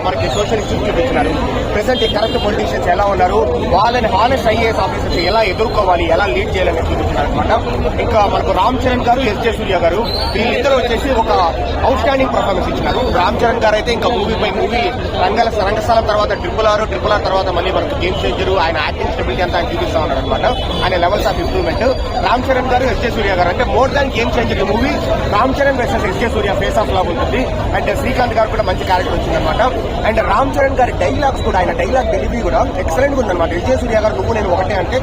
మనకి social issues చూపించినారు. Present correct politicians ఎలా ఉన్నారు, వాళ్ళని హానెస్ట్ ఐఏఎస్ ఆఫీసర్స్ ఎలా ఎదుర్కోవాలి, ఎలా లీడ్ చేయాలని చూపించినారు అనమాట. ఇంకా మనకు రామ్ చరణ్ గారు, ఎస్జే సూర్య గారు వీళ్ళిద్దరూ వచ్చేసి ఒక అవుట్ స్టాండింగ్ పర్ఫార్మెన్స్ ఇచ్చినారు. రామ్ చరణ్ గారు అయితే ఇంకా మూవీ పై మూవీ రంగస్థలం తర్వాత ట్రిపుల్ ఆర్ తర్వాత మళ్ళీ మనకు గేమ్ చేంజర్, ఆయన యాక్టింగ్ స్టెబిలిటీ అంతా ఆయన చూపిస్తా ఉన్నారు అనమాట. ఆయన levels of improvement. Ram Charan గారు, ఎస్జే సూర్య గారు అంటే more than game changer movie. Ram Charan versus SJ Surya face of లాగా ఉంటుంది. అండ్ శ్రీకాంత్ గారు కూడా మంచి క్యారెక్టర్ వచ్చిందనమాట. అండ్ రామ్ చరణ్ గారి డైలాగ్స్ కూడా, ఆయన డైలాగ్ డెలివరీ కూడా ఎక్సలెంట్ గా ఉందన్నమాట. ఎస్జే సూర్య గారు నువ్వు నేను ఒకటే అంటే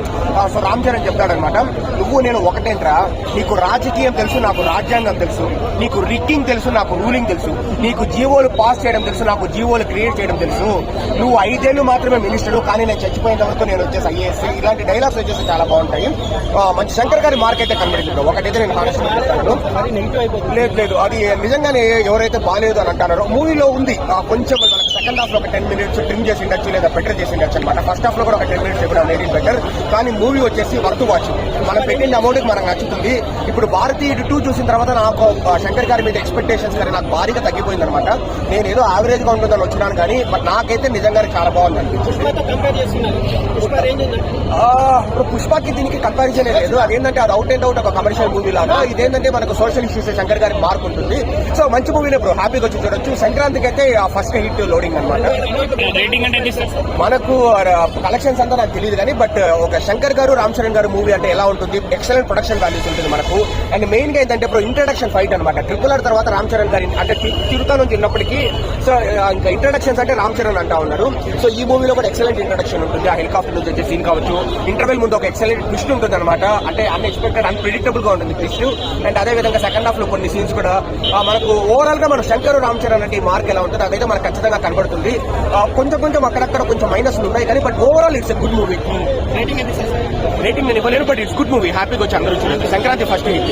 సో రామ్ చరణ్ చెప్తాడనమాట, నువ్వు నేను ఒకటేంట్రా, నీకు రాజకీయం తెలుసు, నాకు రాజ్యాంగం తెలుసు, నీకు రిగ్గింగ్ తెలుసు, నాకు రూలింగ్ తెలుసు, నీకు జీవోలు పాస్ చేయడం తెలుసు, నాకు జీవోలు క్రియేట్ చేయడం తెలుసు, నువ్వు 5 ఏళ్లు మాత్రమే మినిస్టర్, కానీ నేను చచ్చిపోయిన వరకు నేను వచ్చేసి ఐఏఎస్. ఇలాంటి డైలాగ్స్ వచ్చేసి చాలా బాగుంటాయి. మంచి శంకర్ గారి మార్క్ అయితే కనబడింది. ఒకటైతే నేను కాన్స్టిట్యూట్ చెప్తాను, లేదు అది నిజంగానే ఎవరైతే బాగాలేదు అని అంటున్నారో మూవీలో ఉంది. కొంచెం సెకండ్ హాఫ్ లో ఒక 10 minutes ట్రిమ్ చేసి ఉండొచ్చు, లేదా బెటర్ చేసి ఉండొచ్చు అనమాట. ఫస్ట్ హాఫ్ లో కూడా ఒక 10 minutes కూడా వెరీ బెటర్. కానీ మూవీ వచ్చేసి వర్త్ వాచ్. మనం పెట్టిన అమౌంట్ మనకు నచ్చుతుంది. ఇప్పుడు భారతీయుడు 2 చూసిన తర్వాత నాకు శంకర్ గారి మీద ఎక్స్పెక్టేషన్స్ కానీ నాకు భారీగా తగ్గిపోయింది అనమాట. నేను ఏదో యావరేజ్ గా ఉంటుందని వచ్చినాను, కానీ బట్ నాకైతే నిజంగానే చాలా బాగుంది అనిపించింది. ఇప్పుడు పుష్పకి దీనికి కంపారిజన్ లేదు. అదేంటంటే అది అవుట్ అండ్ అవుట్ ఒక కమర్షియల్ మూవీ లాగా, ఇదేంటంటే మనకు సోషల్ ఇష్యూస్ శంకర్ గారి మార్క్ ఉంటుంది. సో మంచి మూవీనే బ్రో, హ్యాపీగా వచ్చి చూడొచ్చు. సంక్రాంతికి అయితే ఫస్ట్ హిట్ లోడింగ్ అనమాట. మనకు కలెక్షన్స్ అంతా నాకు తెలియదు కానీ, బట్ ఒక శంకర్ గారు, రామ్ చరణ్ గారు మూవీ అంటే ఎలా ఉంటుంది, ఎక్సలెంట్ ప్రొడక్షన్ వాల్యూస్ ఉంటుంది మనకు. అండ్ మెయిన్ గా ఏంటంటే ఇప్పుడు ఇంట్రడక్షన్ ఫైట్ అనమాట. ట్రిపుల్ ఆర్ తర్వాత రామ్ చరణ్ గారి అంటే తిరుతా నుంచి ఉన్నప్పటికీ సో ఇంకా ఇంట్రడక్షన్స్ అంటే రామ్ చరణ్ అంటా ఉన్నారు. సో ఈ మూవీలో కూడా ఎక్సలెంట్ ఇంట్రడక్షన్ ఉంటుంది. ఆ హెలికాప్టర్ నుంచి వచ్చే సీన్ కావచ్చు, ఇంటర్వెల్ ముందు ఒక ఎక్సలెంట్ ట్విస్ట్ ఉంటుంది అనమాట. అంటే అన్ఎక్స్పెక్టెడ్, అన్ప్రిడిక్టబుల్ గా ఉంటుంది ట్విస్ట్. అండ్ అదే విధంగా సెకండ్ హాఫ్ లో కొన్ని సీన్స్ కూడా మనకు ఓవరాల్ గా మన శంకర్, రామ్ చరణ్ అంటే ఈ మార్క్ ఎలా ఉంటుంది అదైతే మనకు ఖచ్చితంగా కనబడుతుంది. కొంచెం అక్కడక్కడ కొంచెం మైనస్లు ఉన్నాయి కానీ, but overall it's a good movie. Rating నేను ఇవ్వలేను, బట్ ఇట్స్ గుడ్ మూవీ. హ్యాపీగా వచ్చి అందరూ చూడండి. Sankranti first hit.